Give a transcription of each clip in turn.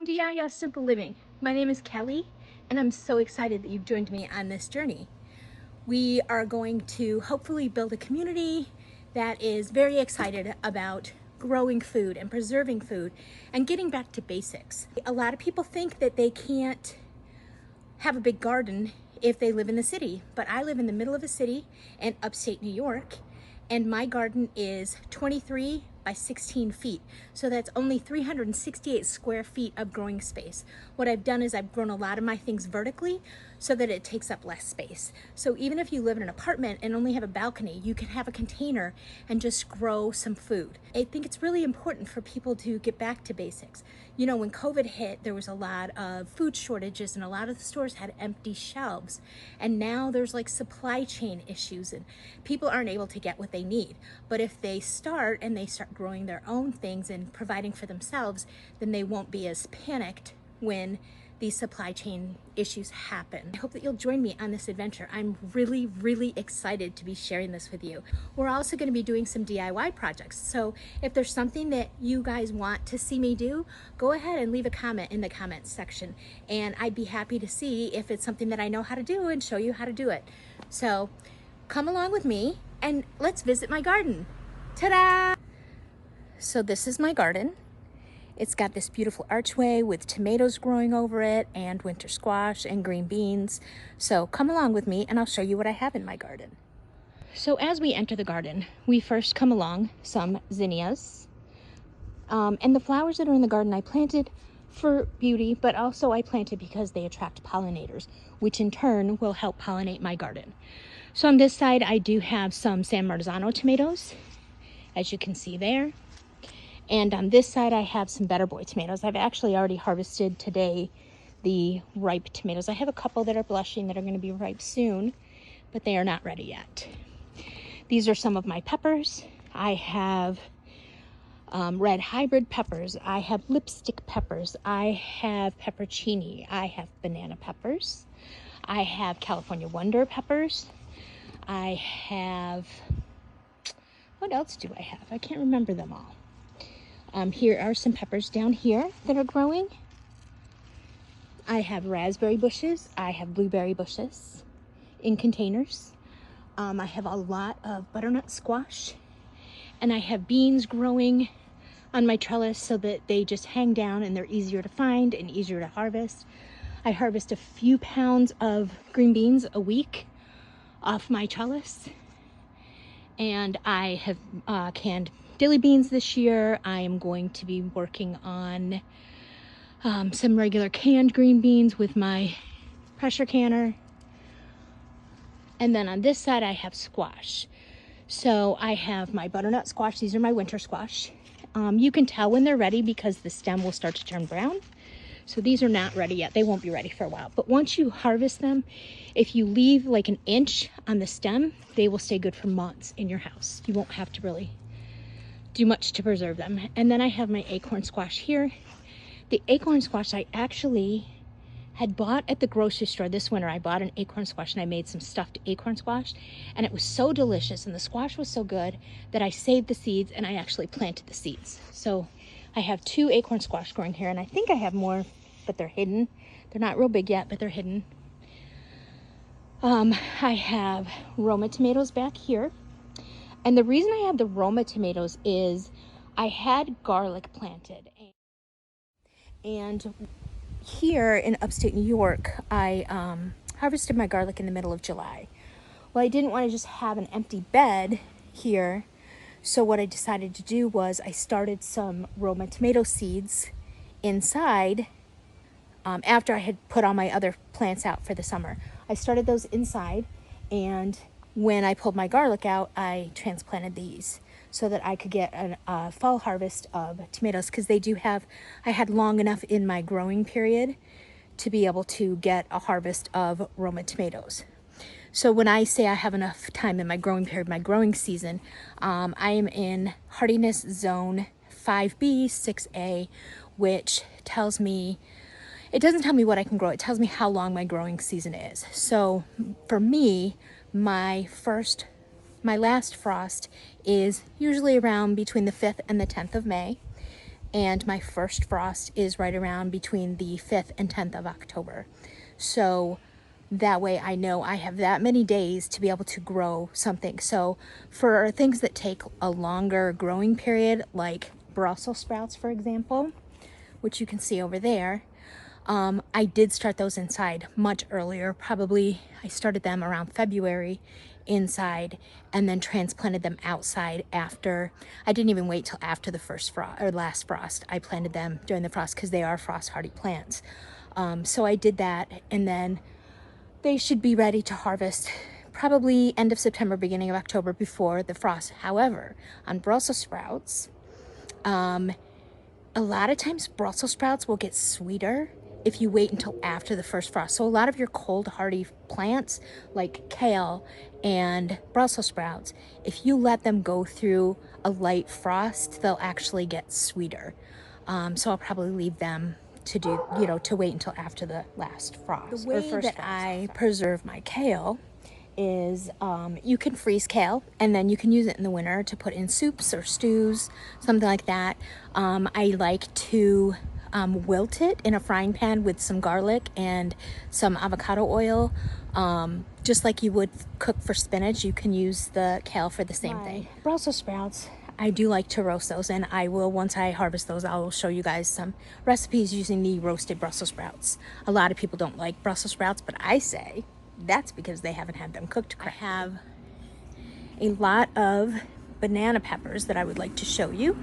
DIY Simple Living. My name is Kelly, and I'm so excited that you've joined me on this journey. We are going to hopefully build a community that is very excited about growing food and preserving food and getting back to basics. A lot of people think that they can't have a big garden if they live in the city, but I live in the middle of a city in upstate New York, and my garden is 23 by 16 feet. So that's only 368 square feet of growing space. What I've done is I've grown a lot of my things vertically so that it takes up less space. So even if you live in an apartment and only have a balcony, you can have a container and just grow some food. I think it's really important for people to get back to basics. You know, when COVID hit, there was a lot of food shortages and a lot of the stores had empty shelves. And now there's like supply chain issues and people aren't able to get what they need. But if they start growing their own things and providing for themselves, then they won't be as panicked when these supply chain issues happen. I hope that you'll join me on this adventure. I'm really excited to be sharing this with you. We're also going to be doing some DIY projects. So if there's something that you guys want to see me do, go ahead and leave a comment in the comments section. And I'd be happy to see if it's something that I know how to do and show you how to do it. So come along with me and let's visit my garden. Ta-da! So this is my garden. It's got this beautiful archway with tomatoes growing over it and winter squash and green beans. So come along with me and I'll show you what I have in my garden. So as we enter the garden, we first come along some zinnias. And the flowers that are in the garden I planted for beauty, but also I planted because they attract pollinators, which in turn will help pollinate my garden. So on this side, I do have some San Marzano tomatoes, as you can see there. And on this side, I have some Better Boy tomatoes. I've actually already harvested today the ripe tomatoes. I have a couple that are blushing that are going to be ripe soon, but they are not ready yet. These are some of my peppers. I have red hybrid peppers. I have lipstick peppers. I have peppercini. I have banana peppers. I have California Wonder peppers. I have, what else do I have? I can't remember them all. Here are some peppers down here that are growing. I have raspberry bushes. I have blueberry bushes in containers. I have a lot of butternut squash, and I have beans growing on my trellis so that they just hang down and they're easier to find and easier to harvest. I harvest a few pounds of green beans a week off my trellis, and I have canned dilly beans this year. I am going to be working on some regular canned green beans with my pressure canner. And then on this side, I have squash. So I have my butternut squash. These are my winter squash. You can tell when they're ready because the stem will start to turn brown. So these are not ready yet. They won't be ready for a while. But once you harvest them, if you leave like an inch on the stem, they will stay good for months in your house. You won't have to really do much to preserve them. And then I have my acorn squash here. The acorn squash I actually had bought at the grocery store this winter. I bought an acorn squash and I made some stuffed acorn squash, and it was so delicious and the squash was so good that I saved the seeds and I actually planted the seeds. So I have 2 acorn squash growing here, and I think I have more, but they're hidden. They're not real big yet, but they're hidden. I have Roma tomatoes back here. And the reason I have the Roma tomatoes is I had garlic planted. And here in upstate New York, I harvested my garlic in the middle of July. Well, I didn't want to just have an empty bed here. So what I decided to do was I started some Roma tomato seeds inside after I had put all my other plants out for the summer. I started those inside, and when I pulled my garlic out, I transplanted these so that I could get a fall harvest of tomatoes, because I had long enough in my growing period to be able to get a harvest of Roma tomatoes. So when I say I have enough time in my growing period, my growing season, I am in hardiness zone 5B, 6A, which tells me, it doesn't tell me what I can grow, it tells me how long my growing season is. So for me, my last frost is usually around between the 5th and the 10th of May. and my first frost is right around between the 5th and 10th of October. So that way I know I have that many days to be able to grow something. So for things that take a longer growing period, like Brussels sprouts, for example, which you can see over there, I did start those inside much earlier. Probably I started them around February inside and then transplanted them outside after. I didn't even wait till after the first frost or last frost. I planted them during the frost because they are frost hardy plants. So I did that, and then they should be ready to harvest probably end of September, beginning of October, before the frost. However, on Brussels sprouts, a lot of times Brussels sprouts will get sweeter if you wait until after the first frost. So a lot of your cold hardy plants like kale and Brussels sprouts, if you let them go through a light frost, they'll actually get sweeter. So I'll probably leave them to do, to wait until after the last frost. The way that I preserve my kale is you can freeze kale and then you can use it in the winter to put in soups or stews, something like that. I like to wilt it in a frying pan with some garlic and some avocado oil. Just like you would cook for spinach, you can use the kale for the same thing. Brussels sprouts, I do like to roast those, and I will, once I harvest those, I will show you guys some recipes using the roasted Brussels sprouts. A lot of people don't like Brussels sprouts, but I say that's because they haven't had them cooked correctly. I have a lot of banana peppers that I would like to show you.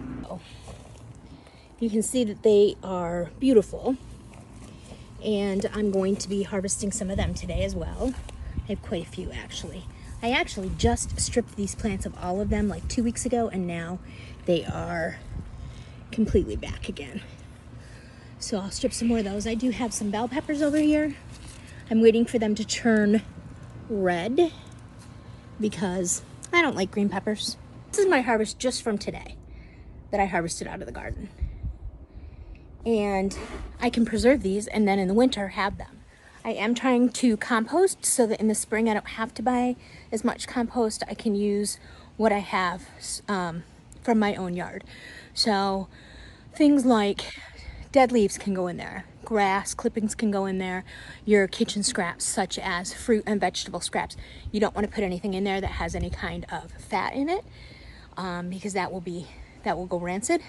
You can see that they are beautiful, and I'm going to be harvesting some of them today as well. I have quite a few actually. I actually just stripped these plants of all of them like 2 weeks ago, and now they are completely back again. So I'll strip some more of those. I do have some bell peppers over here. I'm waiting for them to turn red because I don't like green peppers. This is my harvest just from today that I harvested out of the garden. And I can preserve these and then in the winter have them. I am trying to compost so that in the spring I don't have to buy as much compost. I can use what I have from my own yard. So things like dead leaves can go in there. Grass clippings can go in there. Your kitchen scraps, such as fruit and vegetable scraps. You don't want to put anything in there that has any kind of fat in it because that will go rancid.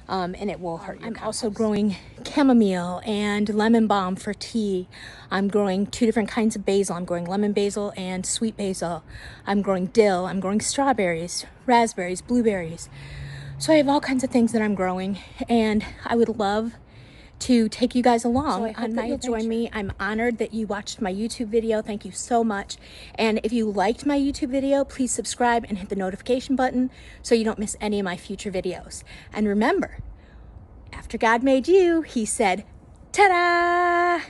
And it will hurt your compost. I'm also growing chamomile and lemon balm for tea. I'm growing 2 different kinds of basil. I'm growing lemon basil and sweet basil. I'm growing dill. I'm growing strawberries, raspberries, blueberries. So I have all kinds of things that I'm growing, and I would love to take you guys along on my adventure. Join me. I'm honored that you watched my YouTube video. Thank you so much. And if you liked my YouTube video, please subscribe and hit the notification button so you don't miss any of my future videos. And remember, after God made you, he said, ta-da!